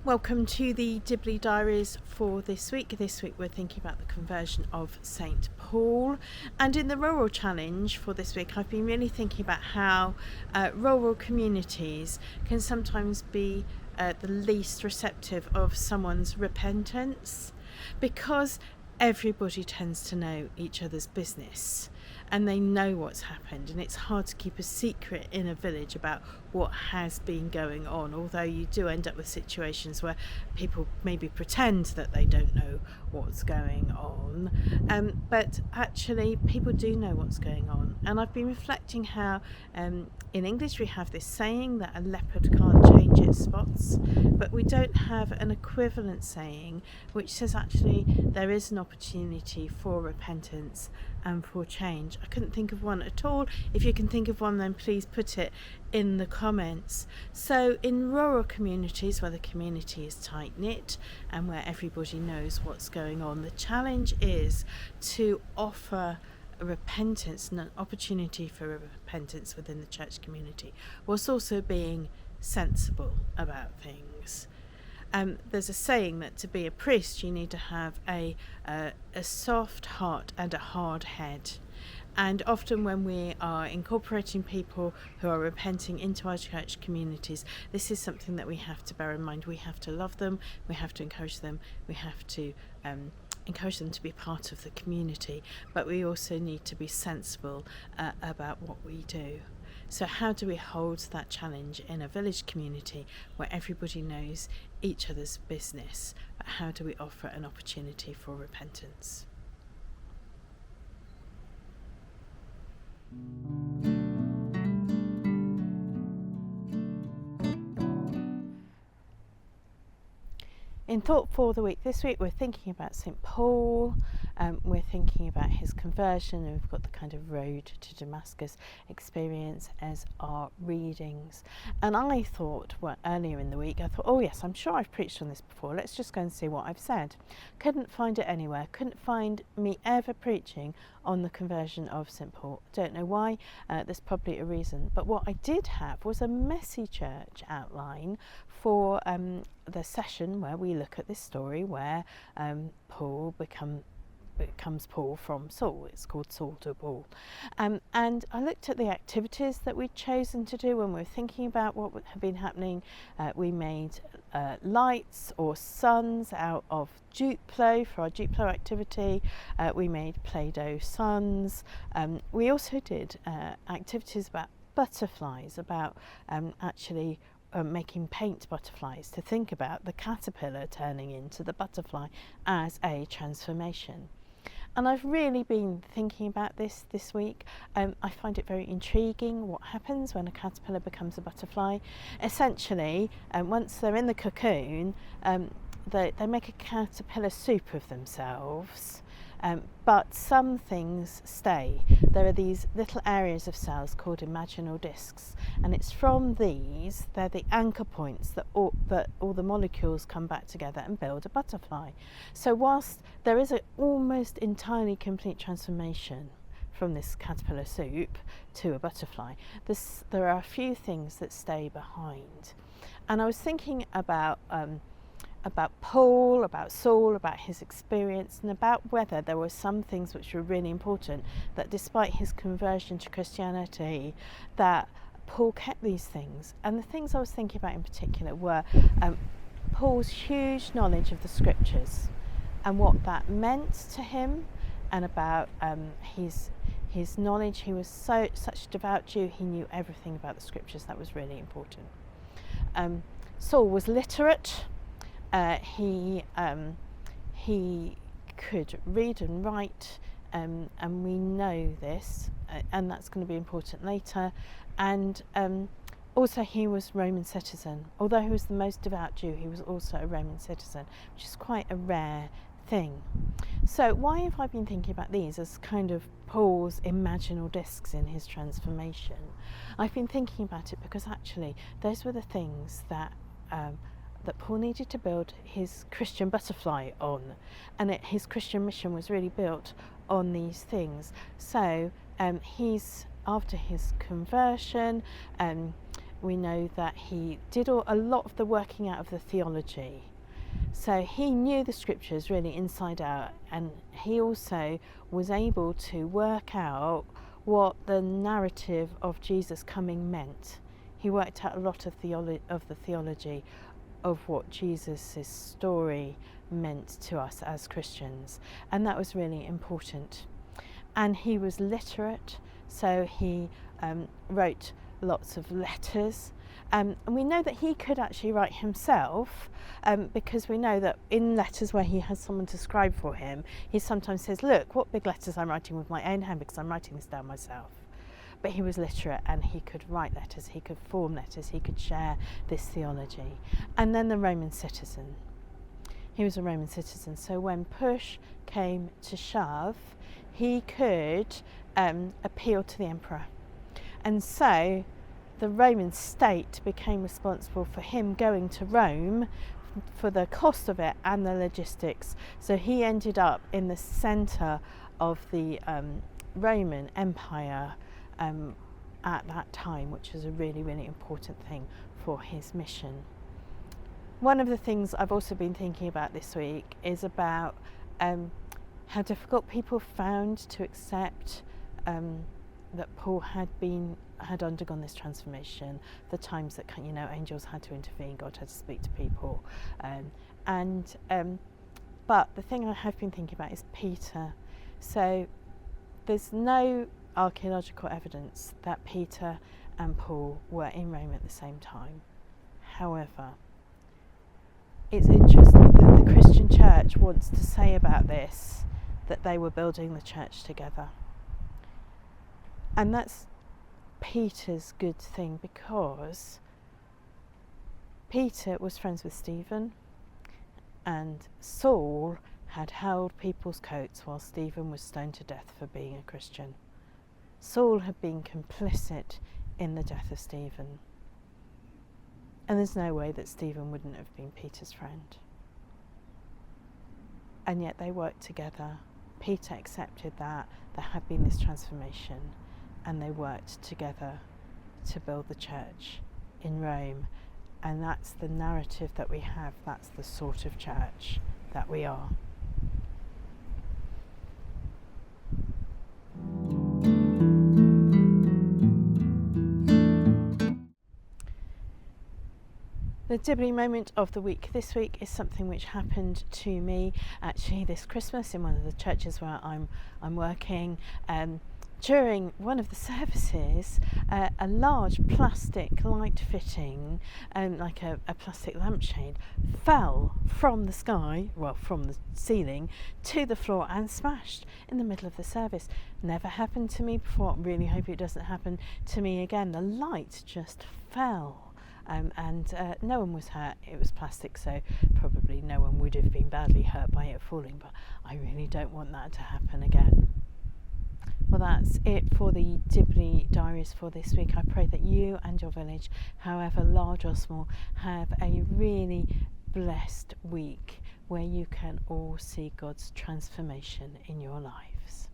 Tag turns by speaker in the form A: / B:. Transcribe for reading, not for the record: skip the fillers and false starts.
A: Welcome to the Dibley Diaries for this week. This week we're thinking about the conversion of St. Paul. And in the rural challenge for this week, I've been really thinking about how rural communities can sometimes be the least receptive of someone's repentance, because everybody tends to know each other's business and they know what's happened, and it's hard to keep a secret in a village about what has been going on, although you do end up with situations where people maybe pretend that they don't know what's going on, but actually people do know what's going on. And I've been reflecting how in English we have this saying that a leopard can't change its spots, but we don't have an equivalent saying which says actually there is an opportunity for repentance and for change. I couldn't think of one at all. If you can think of one, then please put it in the comments. So in rural communities where the community is tight-knit and where everybody knows what's going on, the challenge is to offer repentance and an opportunity for repentance within the church community, whilst also being sensible about things. There's a saying that to be a priest you need to have a soft heart and a hard head. And often when we are incorporating people who are repenting into our church communities, this is something that we have to bear in mind. We have to love them, we have to encourage them, we have to encourage them to be part of the community, but we also need to be sensible about what we do. So how do we hold that challenge in a village community where everybody knows each other's business, but how do we offer an opportunity for repentance? In Thought for the Week this week, we're thinking about St. Paul, we're thinking about his conversion, and we've got the kind of road to Damascus experience as our readings. And I thought, earlier in the week, oh yes, I'm sure I've preached on this before, let's just go and see what I've said. Couldn't find it anywhere, couldn't find me ever preaching on the conversion of St. Paul. Don't know why, there's probably a reason. But what I did have was a messy church outline for the session where we look at this story where Paul becomes Paul from Saul. It's called Saul to Paul. And I looked at the activities that we'd chosen to do when we were thinking about what had been happening. We made lights or suns out of Duplo for our Duplo activity. We made Play-Doh suns. We also did activities about butterflies, about actually making paint butterflies, to think about the caterpillar turning into the butterfly as a transformation. And I've really been thinking about this week. I find it very intriguing what happens when a caterpillar becomes a butterfly. Essentially, once they're in the cocoon, they make a caterpillar soup of themselves. But some things stay. There are these little areas of cells called imaginal discs, and it's from these, they're the anchor points that all the molecules come back together and build a butterfly. So whilst there is an almost entirely complete transformation from this caterpillar soup to a butterfly, there are a few things that stay behind. And I was thinking about Paul, about Saul, about his experience, and about whether there were some things which were really important, that despite his conversion to Christianity, that Paul kept these things. And the things I was thinking about in particular were Paul's huge knowledge of the scriptures and what that meant to him, and about his knowledge. He was such a devout Jew, he knew everything about the scriptures. That was really important. Saul was literate. He could read and write, and we know this, and that's going to be important later. And also he was Roman citizen. Although he was the most devout Jew, he was also a Roman citizen, which is quite a rare thing. So why have I been thinking about these as kind of Paul's imaginal discs in his transformation? I've been thinking about it because actually those were the things that Paul needed to build his Christian butterfly on, and his Christian mission was really built on these things. So he's, after his conversion, we know that he did a lot of the working out of the theology. So he knew the scriptures really inside out, and he also was able to work out what the narrative of Jesus coming meant. He worked out a lot of the theology of what Jesus' story meant to us as Christians, and that was really important. And he was literate, so he wrote lots of letters, and we know that he could actually write himself, because we know that in letters where he has someone to scribe for him, he sometimes says, look what big letters I'm writing with my own hand because I'm writing this down myself. But he was literate and he could write letters, he could form letters, he could share this theology. And then the Roman citizen. He was a Roman citizen, so when push came to shove, he could appeal to the emperor. And so the Roman state became responsible for him going to Rome for the cost of it and the logistics. So he ended up in the centre of the Roman Empire at that time, which is a really, really important thing for his mission. One of the things I've also been thinking about this week is about how difficult people found to accept that Paul had undergone this transformation, the times that angels had to intervene, God had to speak to people, but the thing I have been thinking about is Peter. So there's no archaeological evidence that Peter and Paul were in Rome at the same time. However, it's interesting that the Christian church wants to say about this that they were building the church together. And that's Peter's good thing, because Peter was friends with Stephen, and Saul had held people's coats while Stephen was stoned to death for being a Christian. Saul had been complicit in the death of Stephen. And there's no way that Stephen wouldn't have been Peter's friend. And yet they worked together. Peter accepted that there had been this transformation, and they worked together to build the church in Rome. And that's the narrative that we have. That's the sort of church that we are. The Dibley Moment of the week this week is something which happened to me actually this Christmas in one of the churches where I'm working. During one of the services, a large plastic light fitting, like a plastic lampshade, fell from the sky, from the ceiling, to the floor and smashed in the middle of the service. Never happened to me before. Really hope it doesn't happen to me again. The light just fell. And no one was hurt. It was plastic, so probably no one would have been badly hurt by it falling, but I really don't want that to happen again. Well, that's it for the Dibley Diaries for this week. I pray that you and your village, however large or small, have a really blessed week where you can all see God's transformation in your lives.